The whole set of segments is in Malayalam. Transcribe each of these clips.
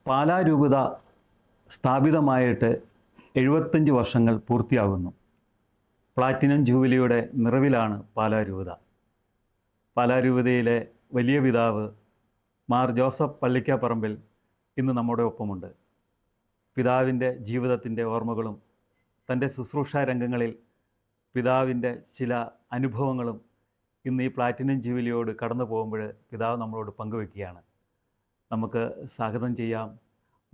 പാലാ രൂപത സ്ഥാപിതമായിട്ട് 75 വർഷങ്ങൾ പൂർത്തിയാകുന്നു. പ്ലാറ്റിനം ജൂബിലിയുടെ നിറവിലാണ് പാലാ രൂപത. പാലാ രൂപതയിലെ വലിയ പിതാവ് മാർ ജോസഫ് പള്ളിക്കാപ്പറമ്പിൽ ഇന്ന് നമ്മുടെ ഒപ്പമുണ്ട്. പിതാവിൻ്റെ ജീവിതത്തിൻ്റെ ഓർമ്മകളും തൻ്റെ ശുശ്രൂഷാ രംഗങ്ങളിൽ പിതാവിൻ്റെ ചില അനുഭവങ്ങളും ഇന്ന് ഈ പ്ലാറ്റിനം ജൂബിലിയോട് കടന്നു പോകുമ്പോൾ പിതാവ് നമ്മളോട് പങ്കുവെക്കുകയാണ്. നമുക്ക് സ്വാഗതം ചെയ്യാം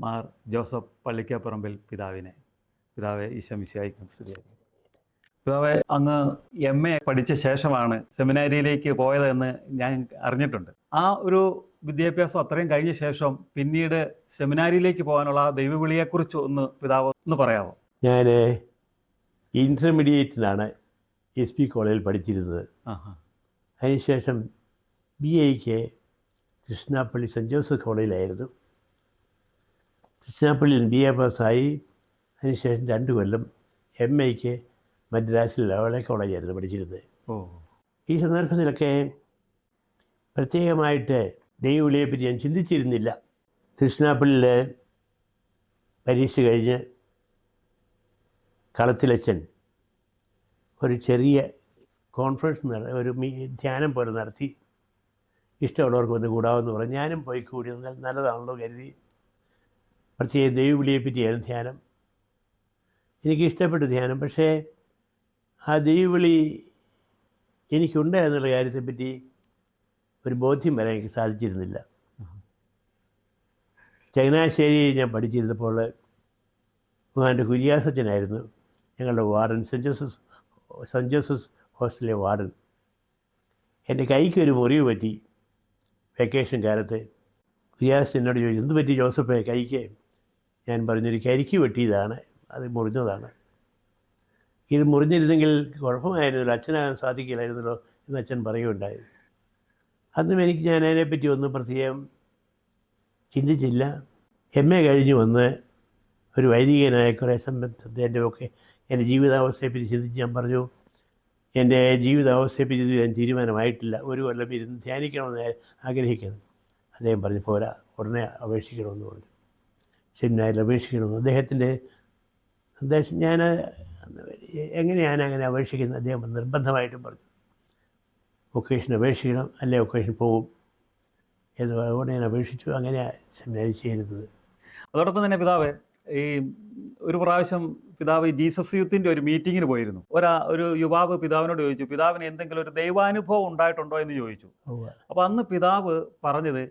മാർ ജോസഫ് പള്ളിക്കാപ്പറമ്പിൽ പിതാവിനെ. പിതാവെ, ഈശോ മിശിഹായ്ക്ക് സ്തുതിയായിരിക്കട്ടെ. പിതാവെ, അങ്ങ് MA പഠിച്ച ശേഷമാണ് സെമിനാരിയിലേക്ക് പോയതെന്ന് ഞാൻ അറിഞ്ഞിട്ടുണ്ട്. ആ ഒരു വിദ്യാഭ്യാസം അത്രയും കഴിഞ്ഞ ശേഷം പിന്നീട് സെമിനാരിയിലേക്ക് പോകാനുള്ള ദൈവവിളിയെക്കുറിച്ച് പിതാവ് ഒന്ന് പറയാമോ? ഞാൻ ഇൻ്റർമീഡിയറ്റിലാണ് SP കോളേജിൽ പഠിച്ചിരുന്നത്. അതിനുശേഷം BAയ്ക്ക് തൃശ്ശിനാപ്പള്ളി സെൻറ്റ് ജോസഫ് കോളേജിലായിരുന്നു. തൃശ്ശിനാപ്പള്ളിയിൽ BA പാസ്സായി. അതിനുശേഷം 2 കൊല്ലം MAയ്ക്ക് മദ്രാസിൽ ലയോള കോളേജായിരുന്നു പഠിച്ചിരുന്നത്. ഈ സന്ദർഭത്തിലൊക്കെ പ്രത്യേകമായിട്ട് ദൈവവിളിയെപ്പറ്റി ഞാൻ ചിന്തിച്ചിരുന്നില്ല. തൃശ്ശിനാപ്പള്ളിയിൽ പരീക്ഷ കഴിഞ്ഞ് കളത്തിലച്ചൻ ഒരു ചെറിയ കോൺഫറൻസ് ഒരു ധ്യാനം പോലെ നടത്തി. ഇഷ്ടമുള്ളവർക്ക് വന്ന് കൂടാമെന്ന് പറഞ്ഞു. ഞാനും പോയി കൂടി നല്ലതാണല്ലോ കരുതി. പ്രത്യേക ദൈവവിളിയെപ്പറ്റിയായിരുന്നു ധ്യാനം. എനിക്കിഷ്ടപ്പെട്ടു ധ്യാനം. പക്ഷേ ആ ദൈവവിളി എനിക്കുണ്ട് എന്നുള്ള കാര്യത്തെപ്പറ്റി ഒരു ബോധ്യം വരാൻ എനിക്ക് സാധിച്ചിരുന്നില്ല. ചങ്ങനാശ്ശേരി ഞാൻ പഠിച്ചിരുന്നപ്പോൾ എൻ്റെ കുര്യാസച്ചനായിരുന്നു ഞങ്ങളുടെ വാർഡൻ, സെൻറ്റ് ജോസഫ് ഹോസ്റ്റലിലെ വാർഡൻ. എൻ്റെ കൈക്കൊരു മുറിവ് പറ്റി വെക്കേഷൻ കാലത്ത്. കുര്യാസൻ എന്നോട് ചോദിച്ചു, എന്ത് പറ്റി ജോസഫേ കൈക്ക്? ഞാൻ പറഞ്ഞൊരു കരിക്ക് വെട്ടിയതാണ്, അത് മുറിഞ്ഞതാണ്. ഇത് മുറിഞ്ഞിരുന്നെങ്കിൽ കുഴപ്പമായിരുന്നല്ലോ, അച്ഛനാകാൻ സാധിക്കില്ലായിരുന്നല്ലോ എന്ന് അച്ഛൻ പറയുകയുണ്ടായി. അന്നും ഞാൻ അതിനെപ്പറ്റി ഒന്നും പ്രത്യേകം ചിന്തിച്ചില്ല. MA കഴിഞ്ഞ് വന്ന് ഒരു വൈദികനായ കുറേ എൻ്റെ ഒക്കെ എൻ്റെ ജീവിതാവസ്ഥയെപ്പറ്റി ചിന്തിച്ച് ഞാൻ പറഞ്ഞു, എൻ്റെ ജീവിതാവസ്ഥയെപ്പറ്റി ഞാൻ തീരുമാനമായിട്ടില്ല, 1 കൊല്ലം ഇരുന്ന് ധ്യാനിക്കണമെന്ന് ആഗ്രഹിക്കുന്നു. അദ്ദേഹം പറഞ്ഞു, പോരാ, ഉടനെ അപേക്ഷിക്കണമെന്ന് പറഞ്ഞു. സെമിനാരിൽ അപേക്ഷിക്കണമെന്ന് അദ്ദേഹത്തിൻ്റെ നിർദ്ദേശം. ഞാൻ എങ്ങനെയാണ് അങ്ങനെ അപേക്ഷിക്കുന്നത്? അദ്ദേഹം നിർബന്ധമായിട്ടും പറഞ്ഞു, വൊക്കേഷൻ അപേക്ഷിക്കണം, അല്ലെ വൊക്കേഷൻ പോകും എന്ന്. അതുകൊണ്ട് ഞാൻ അപേക്ഷിച്ചു. അങ്ങനെ സെമിനാരി ചേരുന്നത്. അതോടൊപ്പം തന്നെ പിതാവ്, ഈ ഒരു പ്രാവശ്യം പിതാവ് ജീസസ് യൂത്തിൻ്റെ ഒരു മീറ്റിങ്ങിന് പോയിരുന്നു. ഒരു യുവാവ് പിതാവിനോട് ചോദിച്ചു, പിതാവിന് എന്തെങ്കിലും ഒരു ദൈവാനുഭവം ഉണ്ടായിട്ടുണ്ടോ എന്ന് ചോദിച്ചു. അപ്പോൾ അന്ന് പിതാവ് പറഞ്ഞത്,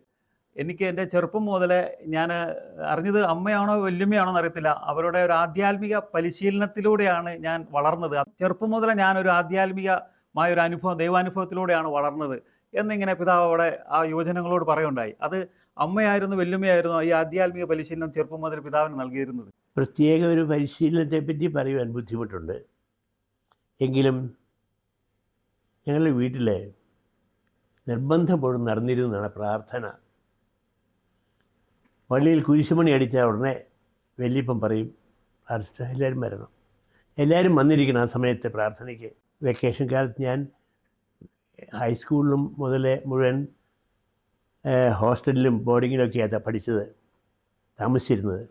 എനിക്ക് എൻ്റെ ചെറുപ്പം മുതലേ ഞാൻ അറിഞ്ഞത് അമ്മയാണോ വല്യമ്മയാണോ എന്നറിയത്തില്ല, അവരുടെ ഒരു ആധ്യാത്മിക പരിശീലനത്തിലൂടെയാണ് ഞാൻ വളർന്നത്. ചെറുപ്പം മുതലേ ഞാനൊരു ആധ്യാത്മികമായ ഒരു അനുഭവം, ദൈവാനുഭവത്തിലൂടെയാണ് വളർന്നത് എന്നിങ്ങനെ പിതാവ് അവിടെ ആ യുവജനങ്ങളോട് പറയുണ്ടായി. അത് അമ്മയായിരുന്നു വല്യമ്മയായിരുന്നു ഈ ആധ്യാത്മിക പരിശീലനം ചെറുപ്പം മുതൽ പിതാവിന് നൽകിയിരുന്നത്? പ്രത്യേക ഒരു പരിശീലനത്തെപ്പറ്റി പറയുവാൻ ബുദ്ധിമുട്ടുണ്ട്. എങ്കിലും ഞങ്ങളുടെ വീട്ടിലെ നിർബന്ധപ്പോഴും നടന്നിരുന്നതാണ് പ്രാർത്ഥന. പള്ളിയിൽ കുരിശുമണി അടിച്ചാൽ ഉടനെ വല്യപ്പം പറയും, പ്രാർത്ഥിച്ച എല്ലാവരും വരണം, എല്ലാവരും വന്നിരിക്കണം ആ സമയത്ത് പ്രാർത്ഥനയ്ക്ക്. വെക്കേഷൻ കാലത്ത് ഞാൻ ഹൈസ്കൂളിലും മുതലേ മുഴുവൻ ഹോസ്റ്റലിലും ബോർഡിങ്ങിലൊക്കെയാണ് പഠിച്ചത്, താമസിച്ചിരുന്നത്.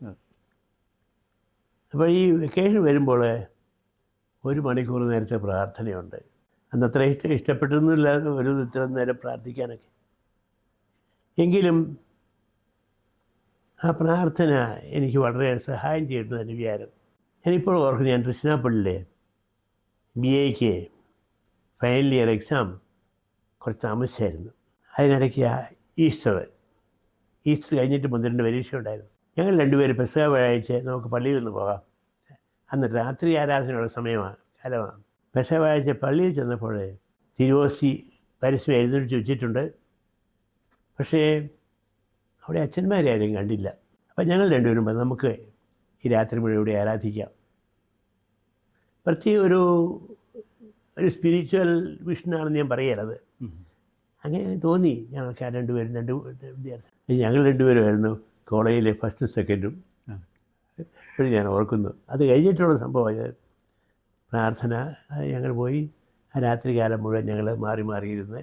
അപ്പോൾ ഈ വെക്കേഷൻ വരുമ്പോൾ 1 മണിക്കൂർ നേരത്തെ പ്രാർത്ഥനയുണ്ട്. അന്നത്ര ഇഷ്ടപ്പെട്ടിരുന്നില്ല ഒരു ഇത്ര നേരം പ്രാർത്ഥിക്കാനൊക്കെ. എങ്കിലും ആ പ്രാർത്ഥന എനിക്ക് വളരെ സഹായം ചെയ്തിട്ടുണ്ട് എൻ്റെ വിചാരം. ഞാനിപ്പോൾ ഓർക്കുന്നത്, ഞാൻ തൃശ്ശിനാപ്പള്ളിയിലെ BAയ്ക്ക് ഫൈനൽ ഇയർ എക്സാം കുറച്ച് താമസിച്ചായിരുന്നു. അതിനിടയ്ക്ക് ഈസ്റ്റർ കഴിഞ്ഞിട്ട് 12 പരീക്ഷ ഉണ്ടായിരുന്നു. ഞങ്ങൾ 2 പേര് പെസഹ വ്യാഴാഴ്ച നമുക്ക് പള്ളിയിൽ നിന്ന് പോകാം. അന്ന് രാത്രി ആരാധനയുള്ള കാലമാണ്. പെസഹ വ്യാഴാഴ്ച പള്ളിയിൽ ചെന്നപ്പോൾ തിരുവോസ്തി പരസ്യം എഴുന്നേറ്റ് വെച്ചിട്ടുണ്ട്. പക്ഷേ അവിടെ അച്ഛന്മാരാരും കണ്ടില്ല. അപ്പം ഞങ്ങൾ 2 പേരും നമുക്ക് ഈ രാത്രി മുഴുവൻ ഇവിടെ ആരാധിക്കാം. പ്രത്യേക ഒരു സ്പിരിച്വൽ വിഷനാണെന്ന് ഞാൻ പറയരുത്. അങ്ങനെ തോന്നി ഞങ്ങൾക്ക് ആ 2 പേരും 2 വിദ്യാർത്ഥി. ഞങ്ങൾ 2 പേരുമായിരുന്നു കോളേജിലെ ഫസ്റ്റും സെക്കൻഡും. ഇപ്പോഴും ഞാൻ ഓർക്കുന്നു. അത് കഴിഞ്ഞിട്ടുള്ള സംഭവം പ്രാർത്ഥന. ഞങ്ങൾ പോയി ആ രാത്രികാലം മുഴുവൻ ഞങ്ങൾ മാറി മാറിയിരുന്ന്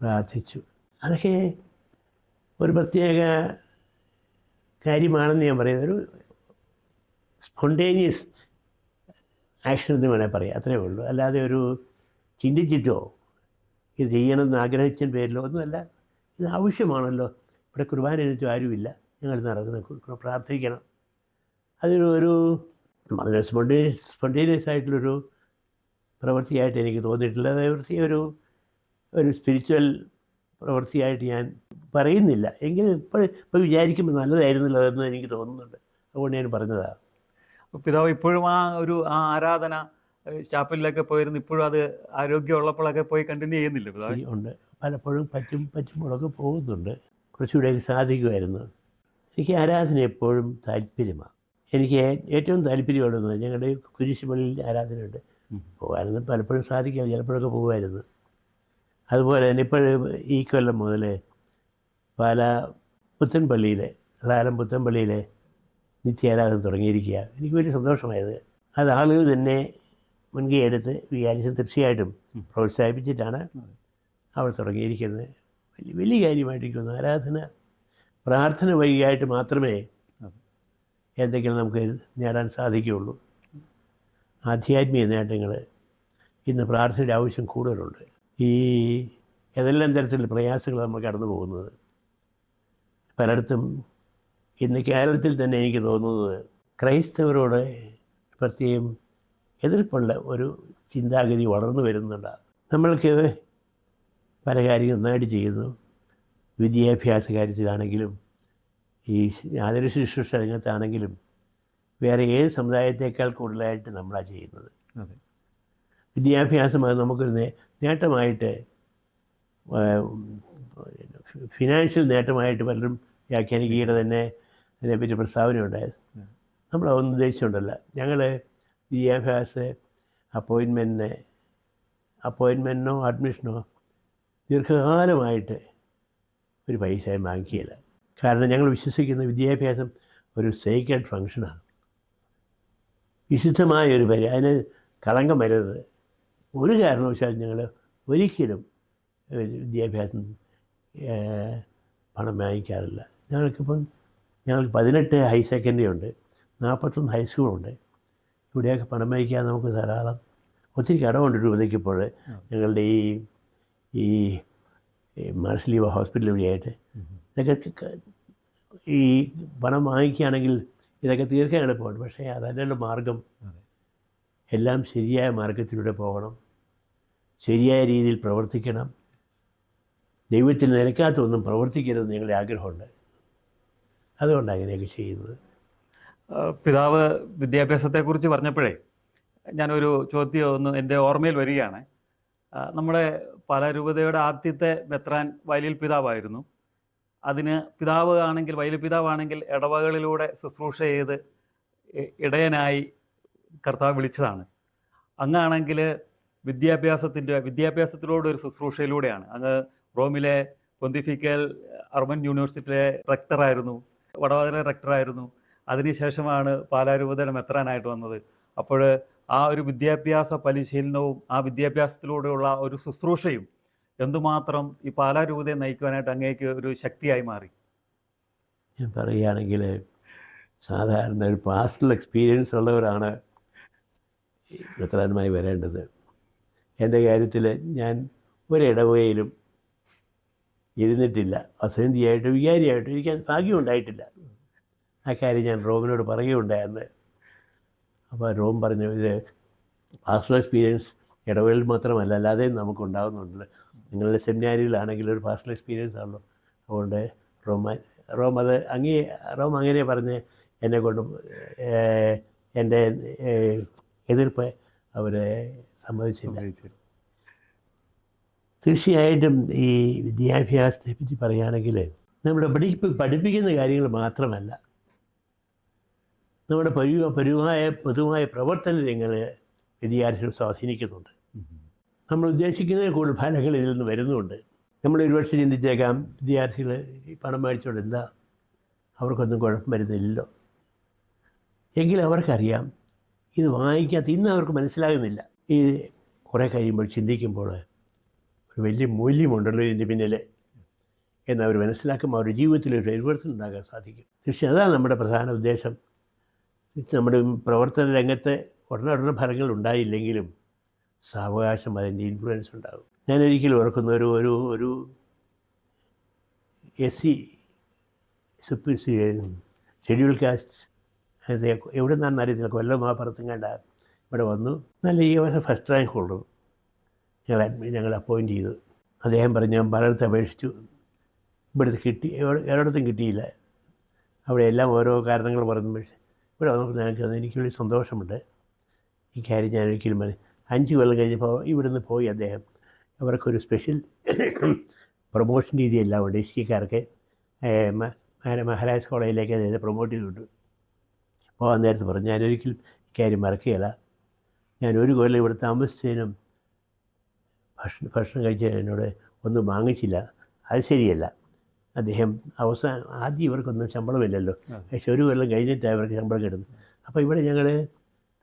പ്രാർത്ഥിച്ചു. അതൊക്കെ ഒരു പ്രത്യേക കാര്യമാണെന്ന് ഞാൻ പറയുന്നത്. ഒരു സ്പോണ്ടേനിയസ് ആക്ഷൻ എന്ന് വേണേൽ പറയാം, അത്രേ ഉള്ളൂ. അല്ലാതെ ഒരു ചിന്തിച്ചിട്ടോ ഇത് ചെയ്യണമെന്ന് ആഗ്രഹിച്ചതിൻ്റെ പേരിലോ ഒന്നുമല്ല. ഇത് ആവശ്യമാണല്ലോ. ഇവിടെ കുർബാന എഴുതിയിട്ടും ആരുമില്ല, ഞങ്ങൾ നടക്കുന്ന പ്രാർത്ഥിക്കണം. അതൊരു വളരെ സ്പോണ്ടേനിയസ് ആയിട്ടുള്ളൊരു പ്രവൃത്തിയായിട്ട് എനിക്ക് തോന്നിയിട്ടില്ല. അത് ഒരു സ്പിരിച്വൽ പ്രവൃത്തിയായിട്ട് ഞാൻ പറയുന്നില്ല. എങ്കിലും ഇപ്പോൾ വിചാരിക്കുമ്പോൾ നല്ലതായിരുന്നല്ലോ എന്ന് എനിക്ക് തോന്നുന്നുണ്ട്. അതുകൊണ്ട് ഞാൻ പറഞ്ഞതാണ്. പിതാവ് ഇപ്പോഴും ആ ആരാധന ചാപ്പലിലൊക്കെ പോയിരുന്നു, ഇപ്പോഴും അത് ആരോഗ്യമുള്ളപ്പോഴൊക്കെ പോയി കണ്ടിന്യൂ ചെയ്യുന്നില്ല പിതാവ്? ഉണ്ട്, പലപ്പോഴും പറ്റുമ്പോഴൊക്കെ പോകുന്നുണ്ട്. കുറച്ചുകൂടെയൊക്കെ സാധിക്കുമായിരുന്നു. എനിക്ക് ആരാധന എപ്പോഴും താല്പര്യമാണ്. എനിക്ക് ഏറ്റവും താല്പര്യമുള്ളത് ഞങ്ങളുടെ കുരിശുപള്ളിയിൽ ആരാധനയുണ്ട്. പോകാമായിരുന്നു, പലപ്പോഴും സാധിക്കാതെ ചിലപ്പോഴൊക്കെ പോകുമായിരുന്നു. അതുപോലെ തന്നെ ഇപ്പോഴും ഈ കൊല്ലം മുതൽ ളാലം പുത്തൻപള്ളിയിലെ നിത്യാരാധന തുടങ്ങിയിരിക്കുക. എനിക്ക് വലിയ സന്തോഷമായത്. അത് ആളുകൾ തന്നെ മുൻകൈ എടുത്ത് വിചാരിച്ച് തീർച്ചയായിട്ടും പ്രോത്സാഹിപ്പിച്ചിട്ടാണ് അവിടെ തുടങ്ങിയിരിക്കുന്നത്. വലിയ കാര്യമായിട്ട് എനിക്ക് തോന്നുന്നു. ആരാധന പ്രാർത്ഥന വഴിയായിട്ട് മാത്രമേ എന്തെങ്കിലും നമുക്ക് നേടാൻ സാധിക്കുകയുള്ളൂ. ആധ്യാത്മിക നേട്ടങ്ങൾ ഇന്ന് പ്രാർത്ഥനയുടെ ആവശ്യം കൂടുതലുണ്ട്. ഏതെല്ലാം തരത്തിലുള്ള പ്രയാസങ്ങൾ നമ്മൾ കടന്നു പോകുന്നത് പലയിടത്തും. ഇന്ന് കേരളത്തിൽ തന്നെ എനിക്ക് തോന്നുന്നത് ക്രൈസ്തവരോട് പ്രത്യേകം എതിർപ്പുള്ള ഒരു ചിന്താഗതി വളർന്നു വരുന്നുണ്ട്. നമ്മൾക്ക് പല കാര്യങ്ങൾ നന്നായിട്ട് ചെയ്യുന്നു. വിദ്യാഭ്യാസ കാര്യത്തിലാണെങ്കിലും ഈ ആതുര ശുശ്രൂഷ രംഗത്താണെങ്കിലും വേറെ ഏത് സമുദായത്തേക്കാൾ കൂടുതലായിട്ട് നമ്മളാണ് ചെയ്യുന്നത്. വിദ്യാഭ്യാസം അത് നമുക്കൊരു നേട്ടമായിട്ട്, ഫിനാൻഷ്യൽ നേട്ടമായിട്ട് പലരും വ്യാഖ്യാനിക്കുകയുടെ തന്നെ അതിനെപ്പറ്റി പ്രസ്താവന ഉണ്ടായത്. നമ്മളതൊന്നും ഉദ്ദേശിച്ചുകൊണ്ടല്ല. ഞങ്ങൾ വിദ്യാഭ്യാസ അപ്പോയിൻമെൻറ്റിനോ അഡ്മിഷനോ ദീർഘകാലമായിട്ട് ഒരു പൈസയും വാങ്ങിക്കുകയില്ല. കാരണം ഞങ്ങൾ വിശ്വസിക്കുന്ന വിദ്യാഭ്യാസം ഒരു സേക്രഡ് ഫങ്ഷനാണ്. വിശുദ്ധമായൊരു അതിന് കളങ്കം വരരുത്. ഒരു കാരണവശാലും ഞങ്ങൾ ഒരിക്കലും വിദ്യാഭ്യാസം പണം വാങ്ങിക്കാറില്ല. ഞങ്ങൾക്ക് 18 ഹയർ സെക്കൻഡറി ഉണ്ട്, 41 ഹൈസ്കൂളുണ്ട്. ഇവിടെയൊക്കെ പണം വാങ്ങിക്കാൻ നമുക്ക് ധാരാളം ഒത്തിരി കടമുണ്ട് രൂപതയ്ക്കിപ്പോൾ. ഞങ്ങളുടെ ഈ മാർസ്ലീവ ഹോസ്പിറ്റൽ വഴിയായിട്ട് ഇതൊക്കെ ഈ പണം വാങ്ങിക്കുകയാണെങ്കിൽ ഇതൊക്കെ തീർക്കാൻ എളുപ്പമുണ്ട്. പക്ഷേ അതല്ലല്ലോ മാർഗം. എല്ലാം ശരിയായ മാർഗത്തിലൂടെ പോകണം, ശരിയായ രീതിയിൽ പ്രവർത്തിക്കണം. ദൈവത്തിന് നിരക്കാത്ത ഒന്നും പ്രവർത്തിക്കരുതെന്ന് ഞങ്ങളുടെ ആഗ്രഹമുണ്ട്. അതുകൊണ്ടാണ് അങ്ങനെയൊക്കെ ചെയ്യുന്നത്. പിതാവ് വിദ്യാഭ്യാസത്തെക്കുറിച്ച് പറഞ്ഞപ്പോഴേ ഞാനൊരു ചോദ്യം ഒന്ന് എൻ്റെ ഓർമ്മയിൽ വരികയാണ്. നമ്മുടെ രൂപതയുടെ ആദ്യത്തെ മെത്രാൻ വയലിൽ പിതാവായിരുന്നു. അതിന് വയലിൽ പിതാവാണെങ്കിൽ ഇടവകളിലൂടെ ശുശ്രൂഷ ചെയ്ത് ഇടയനായി കർത്താവ് വിളിച്ചതാണ്. അങ്ങാണെങ്കിൽ വിദ്യാഭ്യാസത്തിലൂടെ ഒരു ശുശ്രൂഷയിലൂടെയാണ്. അങ്ങ് റോമിലെ പൊന്തിഫിക്കൽ അർബൻ യൂണിവേഴ്സിറ്റിയിലെ റെക്ടറായിരുന്നു, വടവതര റെക്ടറായിരുന്നു. അതിനുശേഷമാണ് രൂപതയുടെ മെത്രാനായിട്ട് വന്നത്. അപ്പോൾ ആ ഒരു വിദ്യാഭ്യാസ പരിശീലനവും ആ വിദ്യാഭ്യാസത്തിലൂടെയുള്ള ഒരു ശുശ്രൂഷയും എന്തുമാത്രം ഈ രൂപതയെ നയിക്കുവാനായിട്ട് അങ്ങേക്ക് ഒരു ശക്തിയായി മാറി? ഞാൻ പറയുകയാണെങ്കിൽ സാധാരണ ഒരു പാസ്റ്റൽ എക്സ്പീരിയൻസ് ഉള്ളവരാണ് മെത്രാനുമായി വരേണ്ടത്. എൻ്റെ കാര്യത്തിൽ ഞാൻ ഒരിടവകയിലും ഇരുന്നിട്ടില്ല. അസന്ധിയായിട്ടും വികാരിയായിട്ടും എനിക്ക് ഭാഗ്യമുണ്ടായിട്ടില്ല. ആ കാര്യം ഞാൻ റോമിനോട് പറയുകയുണ്ടായിരുന്നു. അപ്പോൾ റോം പറഞ്ഞു, ഇത് പാസ്റ്റൽ എക്സ്പീരിയൻസ് ഇടവകളിൽ മാത്രമല്ല, അല്ലാതെ നമുക്കുണ്ടാകുന്നുണ്ട്. നിങ്ങളുടെ സെമിനാരികളാണെങ്കിൽ ഒരു പാസ്റ്റൽ എക്സ്പീരിയൻസ് ആണല്ലോ. അതുകൊണ്ട് റോം അങ്ങനെ പറഞ്ഞ് എന്നെക്കൊണ്ട് എൻ്റെ എതിർപ്പ് അവർ സമ്മതിച്ചില്ല. തീർച്ചയായിട്ടും ഈ വിദ്യാഭ്യാസത്തെ പറ്റി പറയുകയാണെങ്കിൽ നമ്മുടെ പഠിപ്പിക്കുന്ന കാര്യങ്ങൾ മാത്രമല്ല, നമ്മുടെ പൊതുവായ പ്രവർത്തന രംഗങ്ങൾ വിദ്യാർത്ഥികൾ സ്വാധീനിക്കുന്നുണ്ട്. നമ്മൾ ഉദ്ദേശിക്കുന്നതിൽ കൂടുതൽ ഫലങ്ങൾ ഇതിൽ നിന്ന് വരുന്നുണ്ട്. നമ്മൾ ഒരുപക്ഷെ ചിന്തിച്ചേക്കാം, വിദ്യാർത്ഥികൾ ഈ പണം മേടിച്ചുകൊണ്ട് എന്താ, അവർക്കൊന്നും കുഴപ്പം വരുന്നില്ലല്ലോ. എങ്കിലും അവർക്കറിയാം ഇത് വാങ്ങിക്കാത്ത ഇന്ന് അവർക്ക് മനസ്സിലാകുന്നില്ല. ഈ കുറേ കഴിയുമ്പോൾ ചിന്തിക്കുമ്പോൾ ഒരു വലിയ മൂല്യമുണ്ടല്ലോ ഇതിൻ്റെ പിന്നിൽ എന്നവർ മനസ്സിലാക്കുമ്പോൾ അവരുടെ ജീവിതത്തിൽ ഒരു പരിവർത്തനം ഉണ്ടാകാൻ സാധിക്കും. തീർച്ചയായും അതാണ് നമ്മുടെ പ്രധാന ഉദ്ദേശം. നമ്മുടെ പ്രവർത്തന രംഗത്ത് ഉടനെ ഫലങ്ങൾ ഉണ്ടായില്ലെങ്കിലും സാവകാശം അതിൻ്റെ ഇൻഫ്ലുവൻസ് ഉണ്ടാകും. ഞാനൊരിക്കലും ഓർക്കുന്ന ഒരു SC ഷെഡ്യൂൾ കാസ്റ്റ് എവിടെ നിന്നാണെന്ന് അറിയത്തില്ല, കൊല്ലം മഹാപ്പുറത്തും കണ്ട ഇവിടെ വന്നു. നല്ല ഈ വർഷം ഫസ്റ്റ് റാങ്ക് ഹോൾഡർ ഞങ്ങൾ അപ്പോയിൻറ്റ് ചെയ്തു. അദ്ദേഹം പറഞ്ഞു ഞാൻ പലയിടത്ത് അപേക്ഷിച്ചു, ഇവിടുത്തെ ഒരിടത്തും കിട്ടിയില്ല. അവിടെ എല്ലാം ഓരോ കാരണങ്ങൾ പറഞ്ഞു. പക്ഷേ ഇവിടെ വന്നപ്പോൾ ഞങ്ങൾക്ക് എനിക്ക് വലിയ സന്തോഷമുണ്ട്. ഈ കാര്യം ഞാൻ ഒരിക്കലും 5 കൊല്ലം കഴിഞ്ഞപ്പോൾ ഇവിടുന്ന് പോയി അദ്ദേഹം. അവർക്കൊരു സ്പെഷ്യൽ പ്രൊമോഷൻ രീതിയെല്ലാം ഉണ്ട്. SC-ക്കാർക്ക് മഹാരാജ് കോളേജിലേക്ക് അദ്ദേഹത്തെ പ്രൊമോട്ട് ചെയ്തിട്ടു. പോകാൻ നേരത്ത് പറഞ്ഞു ഞാനൊരിക്കലും ഇക്കാര്യം മറക്കുകയില്ല. ഞാൻ 1 കൊല്ലം ഇവിടെ താമസിച്ചതിനും ഭക്ഷണം കഴിച്ചതിനും എന്നോട് ഒന്നും വാങ്ങിച്ചില്ല. അത് ശരിയല്ല. അദ്ദേഹം ആദ്യം ഇവർക്കൊന്നും ശമ്പളമില്ലല്ലോ, പക്ഷേ 1 കൊല്ലം കഴിഞ്ഞിട്ടാണ് ഇവർക്ക് ശമ്പളം കിട്ടുന്നത്. അപ്പോൾ ഇവിടെ ഞങ്ങൾ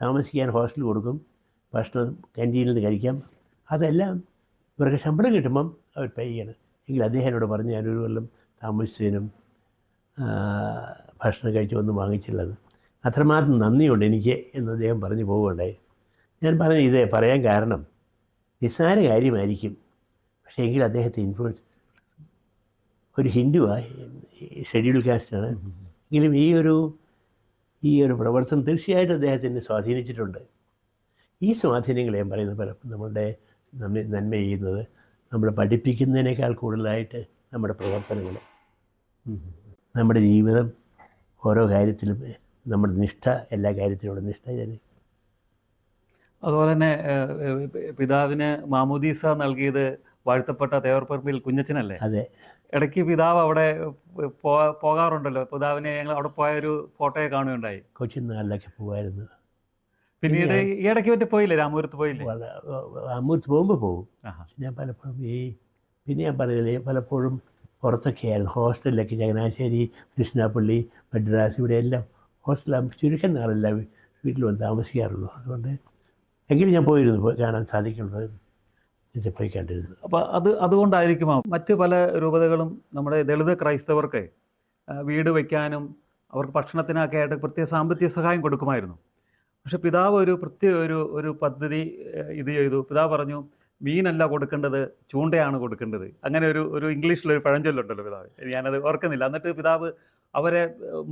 താമസിക്കാൻ ഹോസ്റ്റൽ കൊടുക്കും, ഭക്ഷണം ക്യാൻറ്റീനിൽ നിന്ന് കഴിക്കാം, അതെല്ലാം ഇവർക്ക് ശമ്പളം കിട്ടുമ്പം അവർ പേ ചെയ്യണം. എങ്കിൽ അദ്ദേഹം എന്നോട് പറഞ്ഞു ഞാൻ 1 കൊല്ലം താമസിച്ചതിനും ഭക്ഷണം കഴിച്ചൊന്നും വാങ്ങിച്ചില്ലത്, അത്രമാത്രം നന്ദിയുണ്ട് എനിക്ക് എന്ന് അദ്ദേഹം പറഞ്ഞു പോവുകയുണ്ടായി. ഞാൻ പറഞ്ഞു ഇത് പറയാൻ കാരണം നിസ്സാര കാര്യമായിരിക്കും, പക്ഷേ എങ്കിൽ അദ്ദേഹത്തെ ഇൻഫ്ലുവൻസ് ഒരു ഹിന്ദുവാണ്, ഷെഡ്യൂൾ കാസ്റ്റാണ്, എങ്കിലും ഈ ഒരു പ്രവർത്തനം തീർച്ചയായിട്ടും അദ്ദേഹത്തിനെ സ്വാധീനിച്ചിട്ടുണ്ട്. ഈ സ്വാധീനങ്ങൾ ഞാൻ പറയുന്നത് പലപ്പോഴും നമ്മളുടെ നന്മ ചെയ്യുന്നത് നമ്മൾ പഠിപ്പിക്കുന്നതിനേക്കാൾ കൂടുതലായിട്ട് നമ്മുടെ പ്രവർത്തനങ്ങൾ, നമ്മുടെ ജീവിതം, ഓരോ കാര്യത്തിലും നമ്മുടെ നിഷ്ഠ, എല്ലാ കാര്യത്തിലുള്ള നിഷ്ഠ. അതുപോലെ തന്നെ പിതാവിന് മാമോദീസ നൽകിയത് വാഴ്ത്തപ്പെട്ട തേവർപ്പറമ്പിൽ കുഞ്ഞച്ചനല്ലേ? അതെ. ഇടയ്ക്ക് പിതാവ് അവിടെ പോകാറുണ്ടല്ലോ. പിതാവിനെ ഞങ്ങൾ അവിടെ പോയൊരു ഫോട്ടോയെ കാണുകയുണ്ടായി. കൊച്ചിനാളിലൊക്കെ പോകുമായിരുന്നു. പിന്നീട് ഈ ഇടയ്ക്ക് പറ്റി പോയില്ലേ, രാമപുരത്ത് പോയില്ലേ? രാമപുരത്ത് പോകുമ്പോൾ പോകും. ഞാൻ പലപ്പോഴും പിന്നെ ഞാൻ പറഞ്ഞില്ലേ, പലപ്പോഴും പുറത്തൊക്കെ ആയിരുന്നു. ഹോസ്റ്റലിലൊക്കെ ചങ്ങനാശ്ശേരി, കൃഷ്ണാപ്പള്ളി, മദ്രാസ്, ഇവിടെയെല്ലാം ഹോസ്റ്റലാകുമ്പോൾ ചുരുക്കം നാളെല്ലാം വീട്ടിൽ വന്ന് താമസിക്കാറുള്ളൂ. അതുകൊണ്ട് എങ്കിലും ഞാൻ പോയിരുന്നു, കാണാൻ സാധിക്കുള്ളൂ, പോയി കണ്ടിരുന്നു. അപ്പോൾ അതുകൊണ്ടായിരിക്കുമോ മറ്റ് പല രൂപതകളും നമ്മുടെ ദളിത് ക്രൈസ്തവർക്ക് വീട് വയ്ക്കാനും അവർക്ക് ഭക്ഷണത്തിനൊക്കെ ആയിട്ട് പ്രത്യേക സാമ്പത്തിക സഹായം കൊടുക്കുമായിരുന്നു. പക്ഷെ പിതാവ് ഒരു പ്രത്യേക ഒരു പദ്ധതി ഇത് ചെയ്തു. പിതാവ് പറഞ്ഞു മീനല്ല കൊടുക്കേണ്ടത്, ചൂണ്ടയാണ് കൊടുക്കേണ്ടത്. അങ്ങനെ ഒരു ഇംഗ്ലീഷിലൊരു പഴഞ്ചൊല്ലുണ്ടല്ലോ പിതാവ്, ഞാനത് ഓർക്കുന്നില്ല. എന്നിട്ട് പിതാവ് അവരെ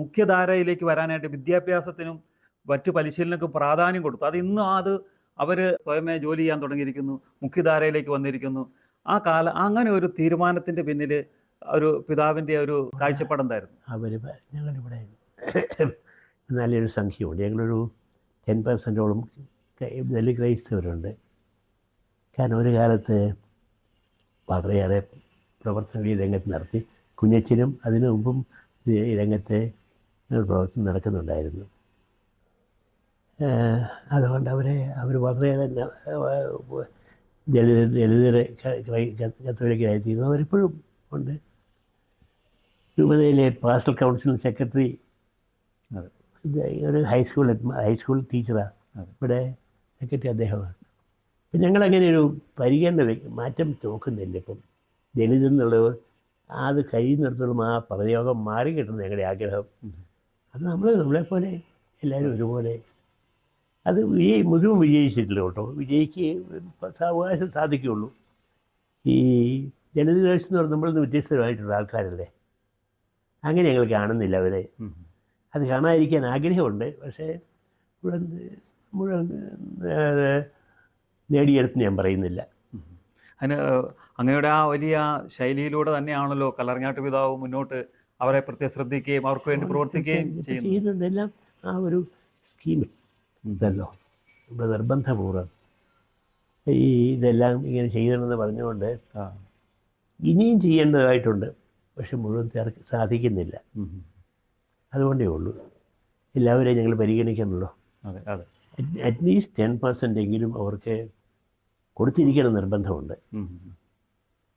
മുഖ്യധാരയിലേക്ക് വരാനായിട്ട് വിദ്യാഭ്യാസത്തിനും മറ്റു പരിശീലനക്കും പ്രാധാന്യം കൊടുത്തു. അത് അവർ സ്വയമേ ജോലി ചെയ്യാൻ തുടങ്ങിയിരിക്കുന്നു, മുഖ്യധാരയിലേക്ക് വന്നിരിക്കുന്നു. അങ്ങനെ ഒരു തീരുമാനത്തിൻ്റെ പിന്നിൽ ഒരു പിതാവിൻ്റെ ഒരു കാഴ്ചപ്പാടെന്തായിരുന്നു? ഞങ്ങളിവിടെ നല്ലൊരു സംഖ്യയുണ്ട്. ഞങ്ങളൊരു 10%ഓളം ദളിത് ക്രൈസ്തവരുണ്ട്. കാരണം ഒരു കാലത്ത് വളരെയേറെ പ്രവർത്തനങ്ങൾ ഈ രംഗത്ത് നടത്തി. കുഞ്ഞച്ചനും അതിനു മുമ്പും ഈ രംഗത്തെ പ്രവർത്തനം നടക്കുന്നുണ്ടായിരുന്നു. അതുകൊണ്ട് അവർ വളരെയേറെ ദളിതരെ കത്തോലിക്കരായി തീരുന്നു. അവരിപ്പോഴും ഉണ്ട്. രൂപതയിലെ പാസ്റ്റൽ കൗൺസിൽ സെക്രട്ടറി, ഒരു ഹൈസ്കൂൾ ടീച്ചറാണ്, ഇവിടെ സെക്രട്ടറി അദ്ദേഹമാണ്. അപ്പം ഞങ്ങളങ്ങനെ ഒരു പരിഗണന മാറ്റം നോക്കുന്നില്ല. ഇപ്പം ദളിതെന്നുള്ളവർ അത് കഴിയുന്നിടത്തോളം ആ പ്രയോഗം മാറി കിട്ടുന്നത് ഞങ്ങളുടെ ആഗ്രഹം. അത് നമ്മളെപ്പോലെ എല്ലാവരും ഒരുപോലെ. അത് മുഴുവൻ വിജയിച്ചിട്ടില്ല കേട്ടോ. സാവകാശം സാധിക്കുകയുള്ളൂ. ഈ ദളിത് വേഴ്സ് എന്ന് പറഞ്ഞാൽ നമ്മളൊന്ന് വ്യത്യസ്തമായിട്ടുള്ള ആൾക്കാരല്ലേ, അങ്ങനെ ഞങ്ങൾ കാണുന്നില്ല അവരെ. അത് കാണാതിരിക്കാൻ ആഗ്രഹമുണ്ട്, പക്ഷേ മുഴുവൻ നേടിയെടുത്ത് ഞാൻ പറയുന്നില്ല. അതിന് അങ്ങയുടെ ആ വലിയ ശൈലിയിലൂടെ തന്നെയാണല്ലോ കല്ലറങ്ങാട്ട് പിതാവ് മുന്നോട്ട് അവരെ പ്രത്യേകം ശ്രദ്ധിക്കുകയും അവർക്ക് വേണ്ടി പ്രവർത്തിക്കുകയും ചെയ്യുന്നുണ്ട്. എല്ലാം ആ ഒരു സ്കീം ഉണ്ടല്ലോ, നമ്മുടെ നിർബന്ധപൂർവ്വം ഇതെല്ലാം ഇങ്ങനെ ചെയ്യണമെന്ന് പറഞ്ഞുകൊണ്ട് ഇനിയും ചെയ്യേണ്ടതായിട്ടുണ്ട്. പക്ഷെ മുഴുവൻ പേർക്ക് സാധിക്കുന്നില്ല. അതുകൊണ്ടേ ഉള്ളൂ. എല്ലാവരെയും ഞങ്ങൾ പരിഗണിക്കണമല്ലോ. അറ്റ്ലീസ്റ്റ് 10% എങ്കിലും അവർക്ക് കൊടുത്തിരിക്കണം നിർബന്ധമുണ്ട്.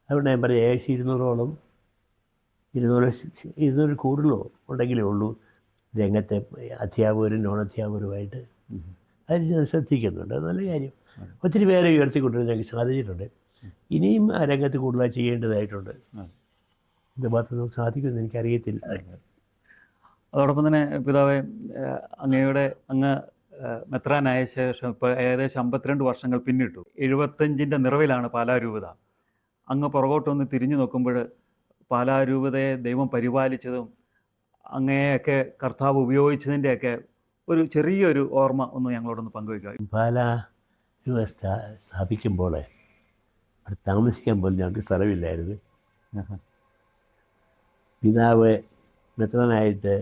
അതുകൊണ്ട് ഞാൻ പറയാം 200ഓളം 200 കൂടുതലോ ഉണ്ടെങ്കിലേ ഉള്ളൂ രംഗത്തെ അധ്യാപകരും നോൺ അധ്യാപകരുമായിട്ട്. അതിന് ശ്രദ്ധിക്കുന്നുണ്ട്. അത് നല്ല കാര്യം. ഒത്തിരി പേരെ ഉയർത്തിക്കൊണ്ടുവരാൻ ഞങ്ങൾക്ക് സാധിച്ചിട്ടുണ്ട്. ഇനിയും ആ രംഗത്ത് കൂടുതലായി ചെയ്യേണ്ടതായിട്ടുണ്ട്. എന്തുമാത്രം നമുക്ക് സാധിക്കുമെന്ന് എനിക്കറിയത്തില്ല. അതോടൊപ്പം തന്നെ പിതാവെ, അങ്ങ് മെത്രാനായ ശേഷം ഇപ്പോൾ ഏകദേശം 52 വർഷങ്ങൾ പിന്നിട്ടു. 75ൻ്റെ നിറവിലാണ് പാലാരൂപത. അങ്ങ് പുറകോട്ടൊന്ന് തിരിഞ്ഞു നോക്കുമ്പോൾ പാലാരൂപതയെ ദൈവം പരിപാലിച്ചതും അങ്ങനെയൊക്കെ കർത്താവ് ഉപയോഗിച്ചതിൻ്റെയൊക്കെ ഒരു ചെറിയൊരു ഓർമ്മ ഒന്ന് ഞങ്ങളോടൊന്ന് പങ്കുവയ്ക്കുക. പാലാ രൂപ സ്ഥാപിക്കുമ്പോൾ അവിടെ താമസിക്കാൻ പോലും ഞങ്ങൾക്ക് സ്ഥലമില്ലായിരുന്നു. പിതാവ് മെത്രാനായിട്ട്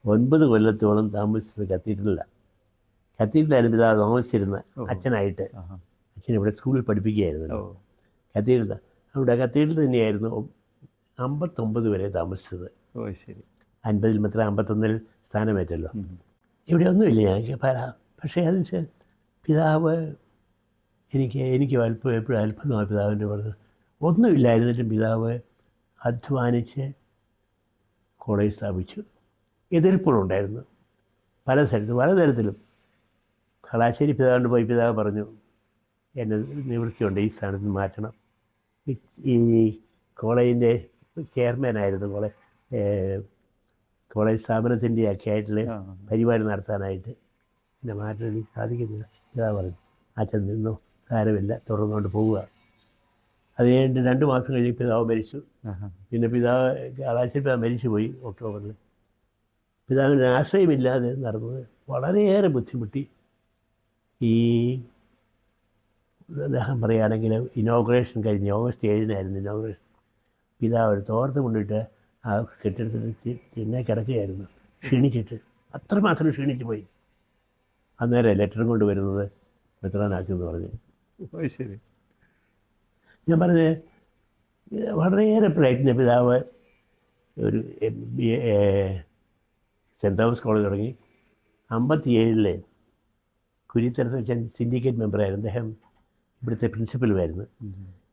9 കൊല്ലത്തോളം താമസിച്ചത് കത്തീഡ്രലായിരുന്നു പിതാവ് താമസിച്ചിരുന്ന അച്ഛനായിട്ട്. അച്ഛൻ ഇവിടെ സ്കൂളിൽ പഠിപ്പിക്കുകയായിരുന്നു. കത്തീഡ്രൽ അവിടെ കത്തീഡ്രൽ തന്നെയായിരുന്നു 59 വരെ താമസിച്ചത്. ശരി. 50 മെത്രാൻ 51 സ്ഥാനമേറ്റല്ലോ. ഇവിടെ ഒന്നുമില്ല ഞങ്ങൾക്ക് പക്ഷേ അതിന് പിതാവ് എനിക്ക് എപ്പോഴും അത്ഭുതമായി. പിതാവിൻ്റെ പറഞ്ഞത് ഒന്നുമില്ലായിരുന്നിട്ടും പിതാവ് അധ്വാനിച്ച് കോളേജ് സ്ഥാപിച്ചു. എതിർപ്പുകളുണ്ടായിരുന്നു പലതരത്തിലും. കളാശ്ശേരി പിതാവിൻ്റെ പോയി പിതാവ് പറഞ്ഞു, എന്നെ നിവൃത്തിയുണ്ട്, ഈ സ്ഥാനത്ത് മാറ്റണം. ഈ കോളേജിൻ്റെ ചെയർമാനായിരുന്നു, കോളേജ് സ്ഥാപനത്തിൻ്റെ ഒക്കെ ആയിട്ടുള്ള പരിപാടി നടത്താനായിട്ട്. എന്നെ മാറ്റാൻ എനിക്ക് സാധിക്കുന്നില്ല. പിതാവ് പറഞ്ഞു, അച്ഛൻ നിന്നോ, സാരമില്ല, തുടർന്നുകൊണ്ട് പോവുക. അത് കഴിഞ്ഞിട്ട് 2 മാസം കഴിഞ്ഞ് പിതാവ് മരിച്ചു. പിന്നെ കളാശ്ശേരി പിതാവ് മരിച്ചുപോയി ഒക്ടോബറിൽ. പിതാവിന് ആശ്രയമില്ലാതെ നടന്നത് വളരെയേറെ ബുദ്ധിമുട്ടി. ഈ അദ്ദേഹം പറയുകയാണെങ്കിൽ ഇനോഗ്രേഷൻ കഴിഞ്ഞ് ഓഗസ്റ്റ് 7-നായിരുന്നു ഇനോഗ്രേഷൻ. പിതാവ് ഒരു തോർത്ത് കൊണ്ടിട്ട് ആ കെട്ടിടത്തിൽ പിന്നെ കിടക്കുകയായിരുന്നു, ക്ഷീണിച്ചിട്ട്. അത്രമാത്രം ക്ഷീണിച്ച് പോയി. അന്നേരം ലെറ്ററും കൊണ്ട് വരുന്നത് മെത്രാനാക്കുമെന്ന് പറഞ്ഞു. ശരി. ഞാൻ പറഞ്ഞത് വളരെയേറെ പ്രയത്ന പിതാവ് ഒരു സെൻറ്റ് തോമസ് കോളേജ് തുടങ്ങി. 57 കുരിത്തരത്തിൽ സിൻഡിക്കേറ്റ് മെമ്പറായിരുന്നു. അദ്ദേഹം ഇവിടുത്തെ പ്രിൻസിപ്പലുമായിരുന്നു.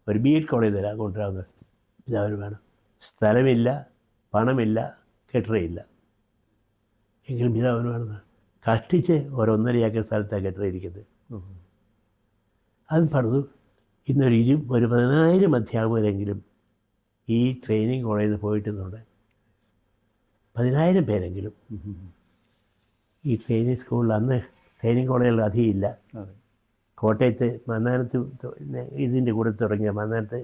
ഒരു BEd കോളേജ് തരാൻ കൊണ്ടുവരാവുന്നത് പിതാവിന് വേണം. സ്ഥലമില്ല, പണമില്ല, കെട്ടിടയില്ല. എങ്കിലും പിതാവിന് വേണമെന്ന് കഷ്ടിച്ച് 1.5 ഏക്കർ സ്ഥലത്താണ് കെട്ടിടയിരിക്കുന്നത്. അത് പണിതു. ഇന്നൊരു 10,000 അധ്യാപകരെങ്കിലും ഈ ട്രെയിനിങ് കോളേജിൽ പോയിട്ടുന്നുണ്ട്. 10,000 പേരെങ്കിലും ഈ ട്രെയിനിങ് സ്കൂളിൽ. അന്ന് ട്രെയിനിങ് കോളേജുകൾ അധികം ഇല്ല. കോട്ടയത്ത് മന്നാനത്ത് ഇതിൻ്റെ കൂടെ തുടങ്ങിയ മന്നാനത്ത്,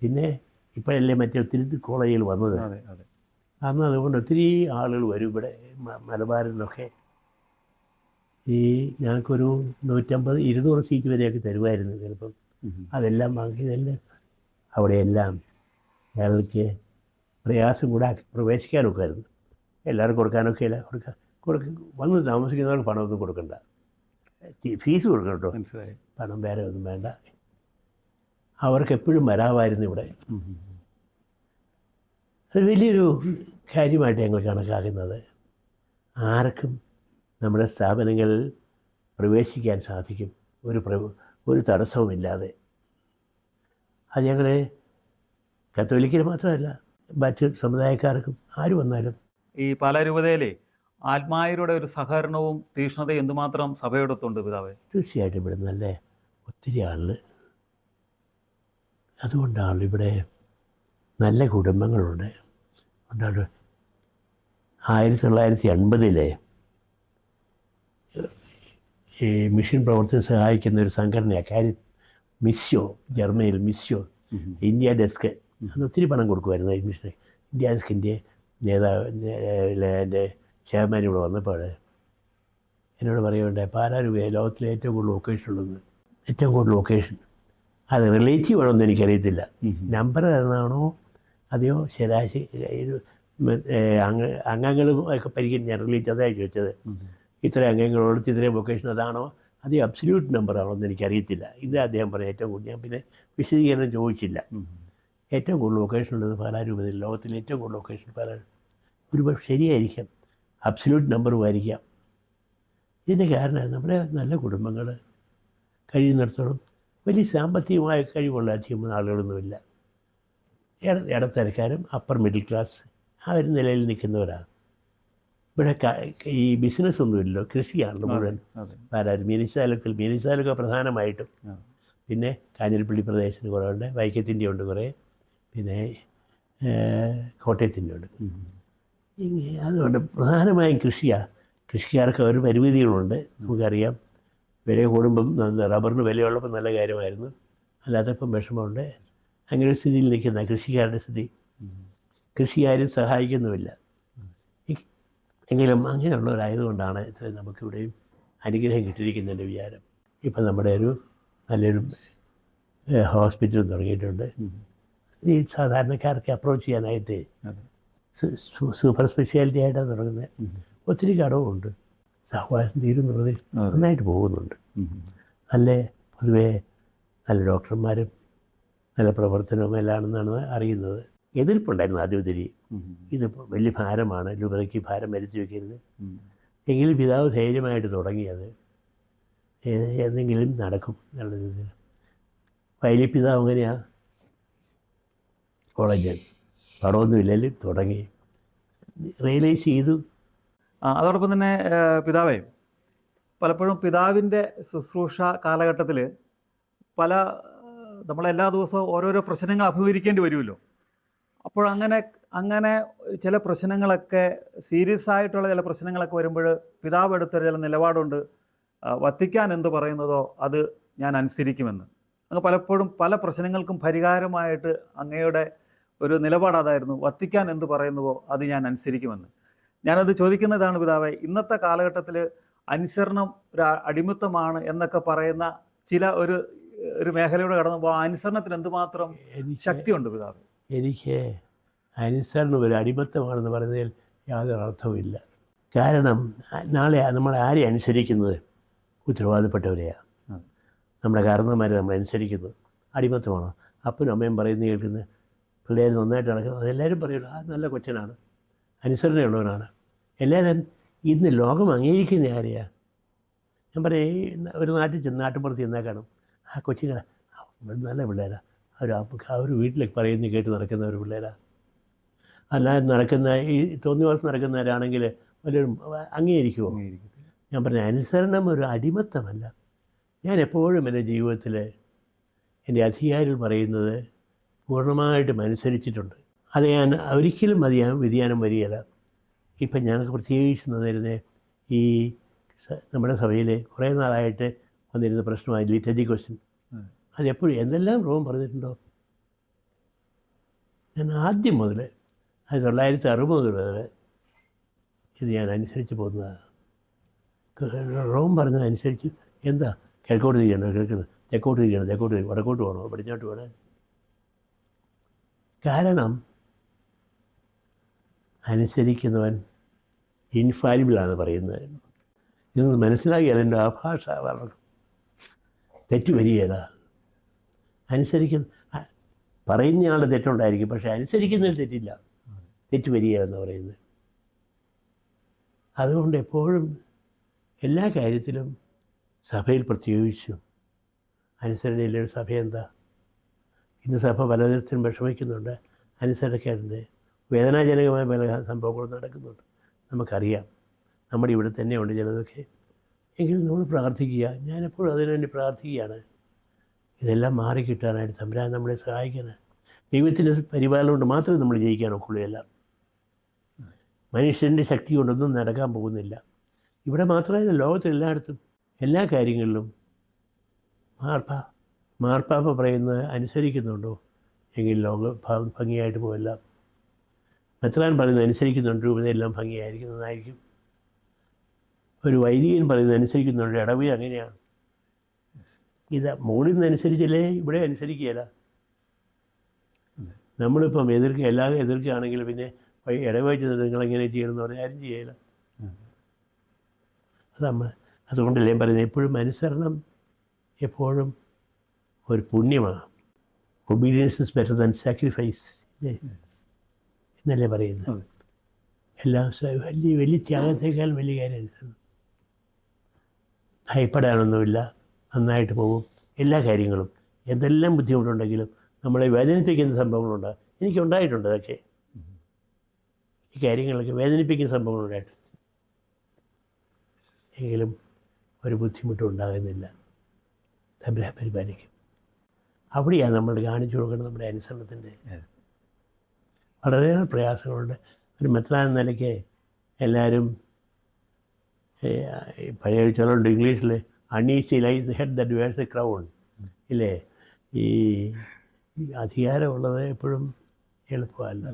പിന്നെ ഇപ്പോഴല്ലേ മറ്റേ ഒത്തിരി കോളേജുകൾ വന്നത്. അന്ന് അതുകൊണ്ട് ഒത്തിരി ആളുകൾ വരും ഇവിടെ മലബാറിൽ നിന്നൊക്കെ. ഈ ഞങ്ങൾക്കൊരു 150-200 സീറ്റ് വരെയൊക്കെ തരുമായിരുന്നു ചിലപ്പം. അതെല്ലാം വാങ്ങിയതെല്ലാം അവിടെയെല്ലാം ഞങ്ങൾക്ക് പ്രയാസം കൂടെ പ്രവേശിക്കാനൊക്കെ ആയിരുന്നു. എല്ലാവർക്കും കൊടുക്കാനൊക്കെ ഇല്ല. വന്ന് താമസിക്കുന്നവർക്ക് പണമൊന്നും കൊടുക്കണ്ട, ഫീസ് കൊടുക്കണം കേട്ടോ, മനസ്സിലായി. പണം വേറെ ഒന്നും വേണ്ട. അവർക്ക് എപ്പോഴും വരാമായിരുന്നു ഇവിടെ. അത് വലിയൊരു കാര്യമായിട്ട് ഞങ്ങൾ കണക്കാക്കുന്നത്. ആർക്കും നമ്മുടെ സ്ഥാപനങ്ങളിൽ പ്രവേശിക്കാൻ സാധിക്കും, ഒരു തടസ്സവുമില്ലാതെ. അത് ഞങ്ങൾ കത്തോലിക്കർ മാത്രമല്ല, മറ്റ് സമുദായക്കാർക്കും ആര് വന്നാലും. ഈ പാലാരൂപതയിലെ ആത്മായരുടെ ഒരു സഹകരണവും തീക്ഷ്ണതയും എന്തുമാത്രം സഭയോടൊത്തുണ്ട് പിതാവേ? തീർച്ചയായിട്ടും ഇവിടെ നല്ല ഒത്തിരി ആളുകൾ. അതുകൊണ്ടാണ് ഇവിടെ നല്ല കുടുംബങ്ങളുണ്ട്. അതുകൊണ്ടാണ് 1980 ഈ മിഷൻ പ്രവർത്തനം സഹായിക്കുന്ന ഒരു സംഘടനയാണ് മിസ്യോ, ജർമ്മനിയിൽ മിസ്യോ, ഇന്ത്യ ഡെസ്ക്. അന്ന് ഒത്തിരി പണം കൊടുക്കുമായിരുന്നു ഈ മിഷൻ. ഇന്ത്യ ഡെസ്കിൻ്റെ എൻ്റെ ചെയർമാൻ ഇവിടെ വന്നപ്പോൾ എന്നോട് പറയുകയുണ്ടായി, പാലാരൂപയെ ലോകത്തിലെ ഏറ്റവും കൂടുതൽ ലൊക്കേഷൻ ഉള്ളത്. ഏറ്റവും കൂടുതൽ ലൊക്കേഷൻ അത് റിലേറ്റീവ് ആണോ എന്ന് എനിക്കറിയത്തില്ല. നമ്പർ തരണമാണോ അതെയോ ശരാശരി അംഗങ്ങളും ഒക്കെ പരിഗണിച്ച് ഞാൻ റിലേറ്റ് അതായി ചോദിച്ചത്. ഇത്ര അംഗങ്ങളോട് ഇത്രയും ലൊക്കേഷൻ അതാണോ അതേ അബ്സല്യൂട്ട് നമ്പറാണോ എന്ന് എനിക്കറിയത്തില്ല. ഇത് അദ്ദേഹം പറഞ്ഞു ഏറ്റവും കൂടുതൽ. ഞാൻ പിന്നെ വിശദീകരണം ചോദിച്ചില്ല. ഏറ്റവും കൂടുതൽ ലൊക്കേഷൻ ഉള്ളത് പാലാരൂപതയിൽ, ലോകത്തിലെ ഏറ്റവും കൂടുതൽ ലൊക്കേഷൻ പാലാരൂപ. ഒരുപക്ഷെ ശരിയായിരിക്കാം, അബ്സല്യൂട്ട് നമ്പറും ആയിരിക്കാം. ഇതിൻ്റെ കാരണം നമ്മുടെ നല്ല കുടുംബങ്ങൾ കഴിയുന്നിടത്തോളം വലിയ സാമ്പത്തികമായ കഴിവുള്ള അധികം ആളുകളൊന്നുമില്ല. ഇടത്തരക്കാരും അപ്പർ മിഡിൽ ക്ലാസ് ആ ഒരു നിലയിൽ നിൽക്കുന്നവരാണ്. ഇവിടെ ഈ ബിസിനസ്സൊന്നുമില്ലല്ലോ, കൃഷിയാണല്ലോ മുഴുവൻ. പാലാരൂപ മീനച്ചാലൊക്കെ പ്രധാനമായിട്ടും. പിന്നെ കാഞ്ഞിരപ്പള്ളി പ്രദേശത്തിന് കുറേ ഉണ്ട്, വൈക്കത്തിൻ്റെ ഉണ്ട് കുറേ. പിന്നെ കോട്ടയത്തിൻ്റെ. അതുകൊണ്ട് പ്രധാനമായും കൃഷിയാണ്. കൃഷിക്കാർക്ക് ഒരു പരിമിതികളുണ്ട്, നമുക്കറിയാം. വില കൂടുമ്പം റബ്ബറിന് വിലയുള്ളപ്പോൾ നല്ല കാര്യമായിരുന്നു, അല്ലാത്തപ്പം വിഷമമുണ്ട്. അങ്ങനെ ഒരു സ്ഥിതിയിൽ നിൽക്കുന്ന കൃഷിക്കാരുടെ സ്ഥിതി. കൃഷി ആരും സഹായിക്കുന്നുമില്ല. എങ്കിലും അങ്ങനെയുള്ളവരായതുകൊണ്ടാണ് ഇത്രയും നമുക്കിവിടെയും അനുഗ്രഹം കിട്ടിയിരിക്കുന്നതിൻ്റെ വിചാരം. ഇപ്പം നമ്മുടെ ഒരു നല്ലൊരു ഹോസ്പിറ്റൽ തുടങ്ങിയിട്ടുണ്ട്. ഈ സാധാരണക്കാർക്ക് അപ്രോച്ച് ചെയ്യാനായിട്ട് സൂപ്പർ സ്പെഷ്യാലിറ്റി ആയിട്ടാണ് തുടങ്ങുന്നത്. ഒത്തിരി കടവുമുണ്ട്. സഹവാസം തീരുന്നത് നന്നായിട്ട് പോകുന്നുണ്ട്. നല്ല പൊതുവേ നല്ല ഡോക്ടർമാരും നല്ല പ്രവർത്തനവും എല്ലാണെന്നാണ് അറിയുന്നത്. എതിർപ്പുണ്ടായിരുന്നു ആദ്യം ഒത്തിരി. ഇത് വലിയ ഭാരമാണ്, രൂപതയ്ക്ക് ഭാരം വരുത്തി വയ്ക്കരുത്. എങ്കിലും പിതാവ് ധൈര്യമായിട്ട് തുടങ്ങിയത് എന്തെങ്കിലും നടക്കും എന്നുള്ളത്. വൈലി പിതാവ് അങ്ങനെയാണ്. കോളേജിൽ പടമൊന്നുമില്ലെങ്കിലും തുടങ്ങി റിയലൈസ് ചെയ്തു. അതോടൊപ്പം തന്നെ പിതാവേ, പലപ്പോഴും പിതാവിൻ്റെ ശുശ്രൂഷ കാലഘട്ടത്തിൽ നമ്മളെല്ലാ ദിവസവും ഓരോരോ പ്രശ്നങ്ങൾ അഭിമുഖീകരിക്കേണ്ടി വരുമല്ലോ. അപ്പോൾ അങ്ങനെ ചില പ്രശ്നങ്ങളൊക്കെ സീരിയസ് ആയിട്ടുള്ള ചില പ്രശ്നങ്ങളൊക്കെ വരുമ്പോൾ പിതാവ് എടുത്തൊരു ചില നിലപാടുണ്ട്. വത്തിക്കാൻ എന്ത് പറയുന്നതോ അത് ഞാൻ അനുസരിക്കുമെന്ന്. അങ്ങ് പലപ്പോഴും പല പ്രശ്നങ്ങൾക്കും പരിഹാരമായിട്ട് അങ്ങയുടെ ഒരു നിലപാട് അതായിരുന്നു, വത്തിക്കാൻ എന്ത് പറയുന്നുവോ അത് ഞാൻ അനുസരിക്കുമെന്ന്. ഞാനത് ചോദിക്കുന്നതാണ് പിതാവേ, ഇന്നത്തെ കാലഘട്ടത്തിൽ അനുസരണം ഒരു അടിമത്തമാണ് എന്നൊക്കെ പറയുന്ന ചില ഒരു മേഖലയോട് കടന്നു ആ അനുസരണത്തിന് എന്തുമാത്രം ശക്തിയുണ്ട് പിതാവ്? എനിക്ക് അനുസരണം ഒരു അടിമത്തമാണെന്ന് പറയുന്നതിൽ യാതൊരു അർത്ഥവുമില്ല. കാരണം നാളെ നമ്മൾ ആരെ അനുസരിക്കുന്നത്? ഉത്തരവാദപ്പെട്ടവരെയാണ്. നമ്മുടെ കാരണന്മാരെ നമ്മൾ അനുസരിക്കുന്നത് അടിമത്തമാണ്. അപ്പനും അമ്മയും പറയുന്നത് കേൾക്കുന്നത്, പിള്ളേർ നന്നായിട്ട് നടക്കുന്നത്, അതെല്ലാവരും പറയുള്ളൂ ആ നല്ല കൊച്ചനാണ്, അനുസരണയുള്ളവനാണ്. എല്ലാവരും ഇന്ന് ലോകം അംഗീകരിക്കുന്ന ആരെയാണ്? ഞാൻ പറയും, ഒരു നാട്ടുമ്പുറത്ത് ചെന്നാൽ കാണും ആ കൊച്ചുങ്ങളെ നല്ല പിള്ളേരാണ്, അവർ വീട്ടിലേക്ക് പറയുന്നത് കേട്ട് നടക്കുന്ന ഒരു പിള്ളേരാണ്. അല്ലാതെ നടക്കുന്ന ഈ തോന്നിവാസം നടക്കുന്നവരാണെങ്കിൽ വലിയൊരു അംഗീകരിക്കുമോ? ഞാൻ പറഞ്ഞ അനുസരണം ഒരു അടിമത്തമല്ല. ഞാൻ എപ്പോഴും എൻ്റെ ജീവിതത്തിൽ എൻ്റെ അധികാരികൾ പറയുന്നത് പൂർണ്ണമായിട്ടും അനുസരിച്ചിട്ടുണ്ട്. അത് ഞാൻ ഒരിക്കലും വ്യതിയാനം വരികയില്ല. ഇപ്പം ഞങ്ങൾക്ക് പ്രത്യേകിച്ച് തന്നിരുന്ന ഈ നമ്മുടെ സഭയിൽ കുറേ നാളായിട്ട് വന്നിരുന്ന പ്രശ്നമായി ലിറ്റർജി ക്വസ്റ്റ്യൻ. അതെപ്പോഴും എന്തെല്ലാം റോം പറഞ്ഞിട്ടുണ്ടോ? ഞാൻ ആദ്യം മുതൽ 1960 മുതൽ ഇത് ഞാൻ അനുസരിച്ച് പോകുന്നതാണ്. റോം പറഞ്ഞതനുസരിച്ച് എന്താ കിഴക്കോട്ട് തിരിയണോ കേൾക്കുന്നത്, തെക്കോട്ട് തിരിയണം തെക്കോട്ട് തിരിയും, വടക്കോട്ട് പോകണോ പടിഞ്ഞോട്ട് പോകണം. കാരണം അനുസരിക്കുന്നവൻ ഇൻഫാലിബിളാണ് പറയുന്നത്. ഇതൊന്ന് മനസ്സിലാക്കിയാൽ എൻ്റെ ആ ഭാഷ വളർക്കും, തെറ്റ് വരികയില്ല. പറയുന്നയാളുടെ തെറ്റുണ്ടായിരിക്കും, പക്ഷേ അനുസരിക്കുന്നതിൽ തെറ്റില്ല, തെറ്റ് വരികയെന്ന് പറയുന്നത്. അതുകൊണ്ട് എപ്പോഴും എല്ലാ കാര്യത്തിലും സഭയിൽ പ്രത്യേകിച്ചും അനുസരണയിലൊരു സഭ എന്താ? ഇന്ന് സഭ പലതരത്തിലും വിഷമിക്കുന്നുണ്ട്, അനുസരണക്കേടുണ്ട്, വേദനാജനകമായ പല സംഭവങ്ങളും നടക്കുന്നുണ്ട്. നമുക്കറിയാം, നമ്മുടെ ഇവിടെ തന്നെയുണ്ട് ചിലതൊക്കെ. എങ്കിലും നമ്മൾ പ്രാർത്ഥിക്കുക. ഞാനെപ്പോഴും അതിനുവേണ്ടി പ്രാർത്ഥിക്കുകയാണ്. ഇതെല്ലാം മാറിക്കിട്ടാനായിട്ട് തമ്പുരാൻ നമ്മളെ സഹായിക്കാനാണ്. ദൈവത്തിൻ്റെ പരിപാലനം കൊണ്ട് മാത്രമേ നമ്മൾ ജയിക്കാൻ ഒക്കുള്ളൂ. എല്ലാം മനുഷ്യൻ്റെ ശക്തി കൊണ്ടൊന്നും നടക്കാൻ പോകുന്നില്ല. ഇവിടെ മാത്രമല്ല, ലോകത്തെല്ലായിടത്തും എല്ലാ കാര്യങ്ങളിലും മാർപ്പാപ്പ പറയുന്നത് അനുസരിക്കുന്നുണ്ടോ എങ്കിൽ ലോകം ഭംഗിയായിട്ട് പോകില്ല. മെത്രാൻ പറയുന്നത് അനുസരിക്കുന്നുണ്ട്, രൂപതയെല്ലാം ഭംഗിയായിരിക്കുന്നതായിരിക്കും. ഒരു വൈദികൻ പറയുന്നത് അനുസരിക്കുന്നുണ്ട്, ഇടവഴി അങ്ങനെയാണ്. ഇത് മുകളിൽ നിന്ന് അനുസരിച്ചല്ലേ ഇവിടെ അനുസരിക്കുകയില്ല. നമ്മളിപ്പം എല്ലാം എതിർക്കുകയാണെങ്കിൽ പിന്നെ ഇടവഴി ചെന്നിട്ട് നിങ്ങളെങ്ങനെ ചെയ്യണമെന്ന് പറഞ്ഞാൽ ആരും ചെയ്യില്ല. അതുകൊണ്ടല്ലേ പറയുന്നത് എപ്പോഴും അനുസരണം എപ്പോഴും ഒരു പുണ്യമാണ്. Obedience is better than sacrifice എന്നല്ലേ പറയുന്നത്. എല്ലാം വലിയ ത്യാഗത്തേക്കാൾ വലിയ കാര്യം. ഭയപ്പെടാനൊന്നുമില്ല, നന്നായിട്ട് പോകും എല്ലാ കാര്യങ്ങളും. എന്തെല്ലാം ബുദ്ധിമുട്ടുണ്ടെങ്കിലും നമ്മളെ വേദനിപ്പിക്കുന്ന സംഭവങ്ങളുണ്ട്. എനിക്കുണ്ടായിട്ടുണ്ട് അതൊക്കെ. ഈ കാര്യങ്ങളൊക്കെ വേദനിപ്പിക്കുന്ന സംഭവങ്ങളുണ്ടായിട്ട്, എങ്കിലും ഒരു ബുദ്ധിമുട്ടും ഉണ്ടാകുന്നില്ല. തമ്പുരാൻ പരിപാലിക്കും. അവിടെയാണ് നമ്മൾ കാണിച്ചു കൊടുക്കുന്നത് നമ്മുടെ അനുസരണത്തിൻ്റെ. വളരെയേറെ പ്രയാസങ്ങളുണ്ട്. ഒരു മെത്രാൻ എന്ന നിലയ്ക്ക് എല്ലാവരും പഴയ ചൊല്ലുണ്ട് ഇംഗ്ലീഷിൽ, uneasy lies head that wears a crown. ഇല്ലേ? ഈ അധികാരമുള്ളത് എപ്പോഴും എളുപ്പമല്ല.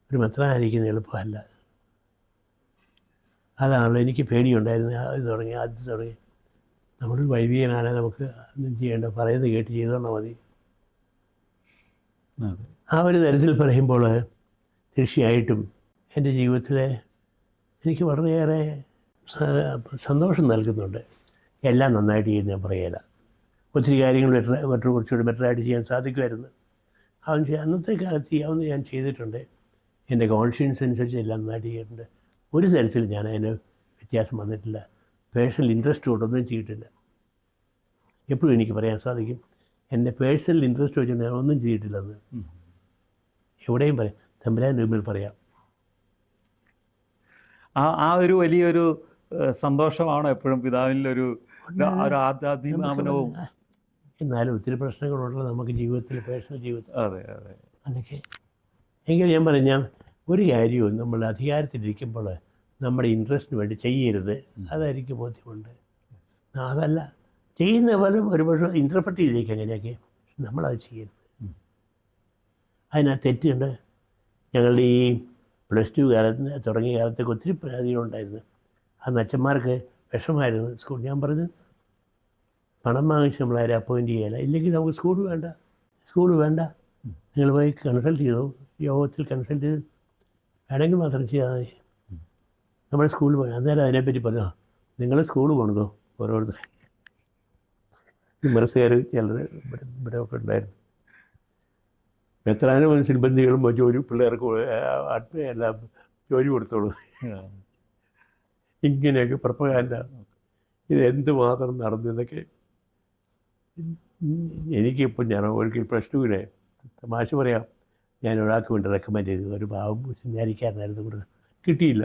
ഒരു മെത്രാനായിരിക്കുന്നത് എളുപ്പമല്ല. അതാണല്ലോ എനിക്ക് പേടിയുണ്ടായിരുന്നു. ആദ്യം തുടങ്ങി നമ്മളൊരു വൈദികനാണ്, നമുക്ക് ഒന്നും ചെയ്യേണ്ട, പറയുന്നത് കേട്ട് ചെയ്തോണ്ടാൽ മതി. ആ ഒരു തരത്തിൽ പറയുമ്പോൾ തീർച്ചയായിട്ടും എൻ്റെ ജീവിതത്തിൽ എനിക്ക് വളരെയേറെ സന്തോഷം നൽകുന്നുണ്ട്. എല്ലാം നന്നായിട്ട് ചെയ്യുന്ന ഞാൻ പറയുകയില്ല. ഒത്തിരി കാര്യങ്ങൾ കുറച്ചുകൂടി ബെറ്ററായിട്ട് ചെയ്യാൻ സാധിക്കുമായിരുന്നു. അന്നത്തെ കാലത്ത് ചെയ്യാവുന്ന ഞാൻ ചെയ്തിട്ടുണ്ട്. എൻ്റെ കോൺഷ്യൻസ് അനുസരിച്ച് എല്ലാം നന്നായിട്ട് ചെയ്തിട്ടുണ്ട്. ഒരു തരത്തിൽ ഞാൻ അതിന് വ്യത്യാസം വന്നിട്ടില്ല. പേഴ്സണൽ ഇൻട്രസ്റ്റ് കൊണ്ടൊന്നും ചെയ്തിട്ടില്ല. എപ്പോഴും എനിക്ക് പറയാൻ സാധിക്കും, എൻ്റെ പേഴ്സണൽ ഇൻട്രസ്റ്റ് വെച്ചിട്ട് ഞാൻ ഒന്നും ചെയ്തിട്ടില്ലെന്ന് എവിടെയും പറയാം. തമ്പുരാൻ്റെ മുമ്പിൽ പറയാം. ആ ഒരു വലിയൊരു സന്തോഷമാണോ എപ്പോഴും പിതാവിലൊരു ആധ്യാത്മികവും? എന്നാലും ഒത്തിരി പ്രശ്നങ്ങളുണ്ടല്ലോ നമുക്ക് ജീവിതത്തിൽ, പേഴ്സണൽ ജീവിതത്തിൽ. അതെ അതെ. അതൊക്കെ എങ്കിലും ഞാൻ പറഞ്ഞാൽ ഒരു കാര്യവും നമ്മൾ അധികാരത്തിലിരിക്കുമ്പോൾ നമ്മുടെ ഇൻട്രസ്റ്റിന് വേണ്ടി ചെയ്യരുത്. അതെനിക്ക് ബോധ്യമുണ്ട്. അതല്ല ചെയ്യുന്ന പോലും ഒരുപക്ഷെ ഇൻ്റർപ്രറ്റ് ചെയ്തേക്കും അങ്ങനെയൊക്കെ, നമ്മളത് ചെയ്യരുത്. അതിനകത്ത് തെറ്റുണ്ട്. ഞങ്ങളുടെ ഈ +2 കാലത്ത് തുടങ്ങിയ കാലത്തൊക്കെ ഒത്തിരി പരാതികളുണ്ടായിരുന്നു. അന്ന് അച്ഛന്മാർക്ക് വിഷമമായിരുന്നു. സ്കൂൾ ഞാൻ പറഞ്ഞു, പണം വാങ്ങിച്ച് നമ്മളാരും അപ്പോയിൻറ്റ് ചെയ്യാല്ല, ഇല്ലെങ്കിൽ നമുക്ക് സ്കൂൾ വേണ്ട, നിങ്ങൾ പോയി കൺസൾട്ട് ചെയ്തോ, യോഗത്തിൽ കൺസൾട്ട് ചെയ്ത് വേണമെങ്കിൽ മാത്രം ചെയ്താൽ മതി. നമ്മുടെ സ്കൂളിൽ പോയി അന്നേരം അതിനെപ്പറ്റി പറഞ്ഞോ, നിങ്ങൾ സ്കൂൾ പോകണതോ ഓരോരുത്തർ വിമർശകർ ചിലർ ഇവിടെ ഒക്കെ ഉണ്ടായിരുന്നു. മെത്രാനും സിൽബന്ധികളും ജോലി പിള്ളേർക്ക് അടുത്ത എല്ലാം ജോലി കൊടുത്തോളൂ. ഇങ്ങനെയൊക്കെ പ്രപ്പകാൻഡ. ഇത് മാത്രം നടന്നതൊക്കെ എനിക്കിപ്പോൾ ഞാൻ ഒരിക്കൽ +2 തമാശ പറയാം, ഞാൻ ഒരാൾക്ക് വേണ്ടി റെക്കമെൻഡ് ചെയ്തു. ഒരു പാവം സെമിനാരിക്കാരനായിരുന്നു, കൂടെ കിട്ടിയില്ല.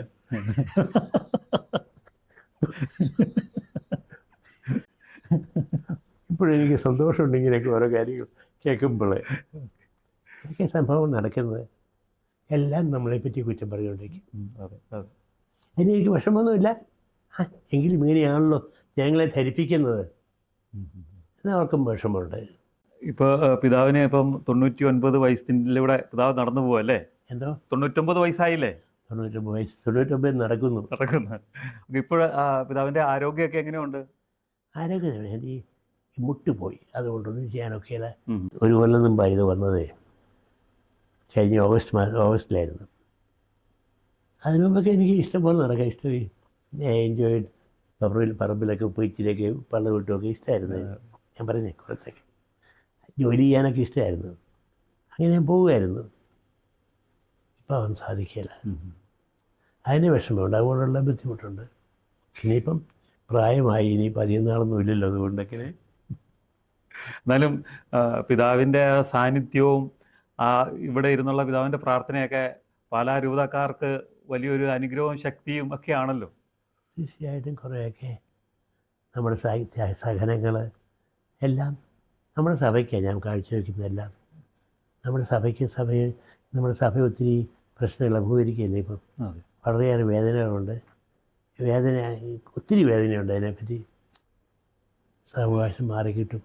ഇപ്പോഴെനിക്ക് സന്തോഷമുണ്ട് ഇങ്ങനെയൊക്കെ ഓരോ കാര്യങ്ങൾ കേൾക്കുമ്പോൾ. എനിക്ക് സംഭവം നടക്കുന്നത് എല്ലാം നമ്മളെപ്പറ്റി കുറ്റം പറഞ്ഞുകൊണ്ടിരിക്കും. അതിനെനിക്ക് വിഷമമൊന്നുമില്ല. എങ്കിലും ഇങ്ങനെയാണല്ലോ ജനങ്ങളെ ധരിപ്പിക്കുന്നത് എന്നവർക്കും വിഷമമുണ്ട്. ഇപ്പോൾ പിതാവിന് ഇപ്പം 99 വയസ്സിലൂടെ പിതാവ് നടന്നു പോവല്ലേ? എന്തോ 99 വയസ്സായില്ലേ? 99 നടക്കുന്നു. ഇപ്പോൾ പിതാവിൻ്റെ ആരോഗ്യമൊക്കെ എങ്ങനെയുണ്ട്? ആരോഗ്യം ഈ മുട്ട് പോയി, അതുകൊണ്ടൊന്നും ചെയ്യാനൊക്കെയില്ല. ഒരു കൊല്ലം മുമ്പാണ് ഇത് വന്നത്. കഴിഞ്ഞ ഓഗസ്റ്റിലായിരുന്നു. അതിനു മുമ്പൊക്കെ എനിക്ക് ഇഷ്ടംപോലെ നടക്കാൻ ഇഷ്ടമായി. ഞാൻ എൻജോയ്ഡ്. പറമ്പിലൊക്കെ പോയി ഇച്ചിരിയൊക്കെ പള്ളം വിട്ടുമൊക്കെ ഇഷ്ടമായിരുന്നു. ഞാൻ പറയുന്നത് കുറച്ചൊക്കെ ജോലി ചെയ്യാനൊക്കെ ഇഷ്ടമായിരുന്നു. അങ്ങനെ ഞാൻ പോവുമായിരുന്നു. ഇപ്പം അവൻ സാധിക്കില്ല. അതിന് വിഷമമുണ്ട്, അതുകൊണ്ടുള്ള ബുദ്ധിമുട്ടുണ്ട്. ഇനിയിപ്പം പ്രായമായി, ഇനിയിപ്പോൾ അധികം നാളൊന്നും ഇല്ലല്ലോ. അതുകൊണ്ടൊക്കെ എന്നാലും പിതാവിൻ്റെ സാന്നിധ്യവും ഇവിടെ ഇരുന്നുള്ള പിതാവിൻ്റെ പ്രാർത്ഥനയൊക്കെ പാലാ രൂപതക്കാർക്ക് വലിയൊരു അനുഗ്രഹവും ശക്തിയും ഒക്കെ ആണല്ലോ. തീർച്ചയായിട്ടും കുറേയൊക്കെ നമ്മുടെ സഹനങ്ങൾ എല്ലാം നമ്മുടെ സഭയ്ക്കാണ് ഞാൻ കാഴ്ചവെക്കുന്നതെല്ലാം. നമ്മുടെ സഭ ഒത്തിരി പ്രശ്നങ്ങൾ അഭിമുഖീകരിക്കുകയല്ലേ ഇപ്പം. വളരെയേറെ വേദനകളുണ്ട്. ഒത്തിരി വേദനയുണ്ട്. അതിനെപ്പറ്റി സാവകാശം മാറിക്കിട്ടും.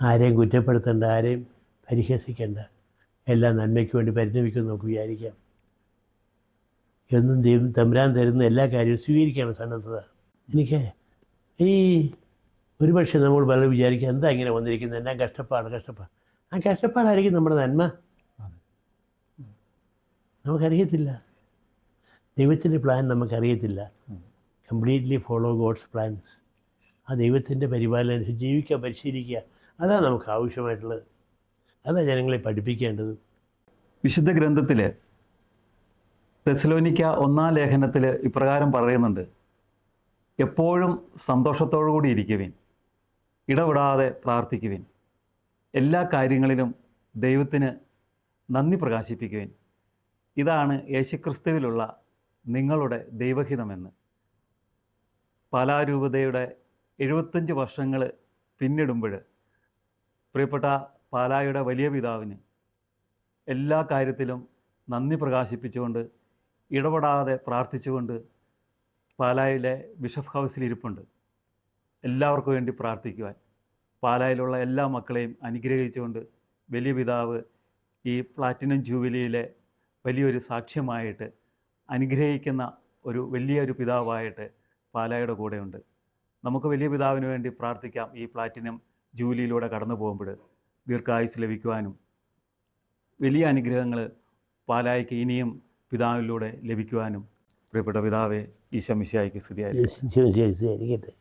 ആരെയും കുറ്റപ്പെടുത്തേണ്ട, ആരെയും പരിഹസിക്കേണ്ട, എല്ലാം നന്മയ്ക്ക് വേണ്ടി പരിണമിക്കുമെന്ന് നമുക്ക് വിചാരിക്കാം. എന്നും ദൈവം തമ്പുരാൻ തരുന്ന എല്ലാ കാര്യവും സ്വീകരിക്കാനുള്ള സന്നദ്ധത എനിക്ക്. ഈ ഒരുപക്ഷെ നമ്മൾ വളരെ വിചാരിക്കുക, എന്താ ഇങ്ങനെ വന്നിരിക്കുന്നത്, എല്ലാം കഷ്ടപ്പാട്. ആ കഷ്ടപ്പാടായിരിക്കും നമ്മുടെ നന്മ. നമുക്കറിയത്തില്ല, ദൈവത്തിൻ്റെ പ്ലാൻ നമുക്കറിയത്തില്ല. Completely follow God's plans. ആ ദൈവത്തിൻ്റെ പരിപാലനം അനുസരിച്ച് ജീവിക്കാൻ പരിശീലിക്കുക. അതാണ് നമുക്ക് ആവശ്യമായിട്ടുള്ളത്. അതാണ് ജനങ്ങളെ പഠിപ്പിക്കേണ്ടത്. വിശുദ്ധ ഗ്രന്ഥത്തിൽ തെസ്സലോനിക്ക 1-ാം ലേഖനത്തിൽ ഇപ്രകാരം പറയുന്നുണ്ട്: എപ്പോഴും സന്തോഷത്തോടു കൂടി ഇരിക്കുവിൻ, ഇടവിടാതെ പ്രാർത്ഥിക്കുവിൻ, എല്ലാ കാര്യങ്ങളിലും ദൈവത്തിന് നന്ദി പ്രകാശിപ്പിക്കുവിൻ. ഇതാണ് യേശുക്രിസ്തുവിലുള്ള നിങ്ങളുടെ ദൈവഹിതമെന്ന്. പാലാ രൂപതയുടെ 75 വർഷങ്ങൾ പിന്നിടുമ്പോൾ പ്രിയപ്പെട്ട പാലായുടെ വലിയ പിതാവിന് എല്ലാ കാര്യത്തിലും നന്ദി പ്രകാശിപ്പിച്ചുകൊണ്ട് ഇടപെടാതെ പ്രാർത്ഥിച്ചുകൊണ്ട് പാലായിലെ ബിഷപ്പ് ഹൗസിൽ ഇരിപ്പുണ്ട്. എല്ലാവർക്കും വേണ്ടി പ്രാർത്ഥിക്കുവാൻ പാലായിലുള്ള എല്ലാ മക്കളെയും അനുഗ്രഹിച്ചുകൊണ്ട് വലിയ പിതാവ് ഈ പ്ലാറ്റിനം ജൂബിലിയിലെ വലിയൊരു സാക്ഷ്യമായിട്ട് അനുഗ്രഹിക്കുന്ന ഒരു വലിയൊരു പിതാവായിട്ട് പാലായുടെ കൂടെയുണ്ട്. നമുക്ക് വലിയ പിതാവിന് വേണ്ടി പ്രാർത്ഥിക്കാം. ഈ പ്ലാറ്റിനം ജൂബിലിയിലൂടെ കടന്നു പോകുമ്പോൾ ദീർഘായുസ് ലഭിക്കുവാനും വലിയ അനുഗ്രഹങ്ങൾ പാലായ്ക്ക് ഇനിയും പിതാവിലൂടെ ലഭിക്കുവാനും പ്രിയപ്പെട്ട പിതാവെ ഈശോ മിശിഹായ്ക്ക് സ്തുതിയായിരിക്കട്ടെ. ശരിക്കട്ടെ.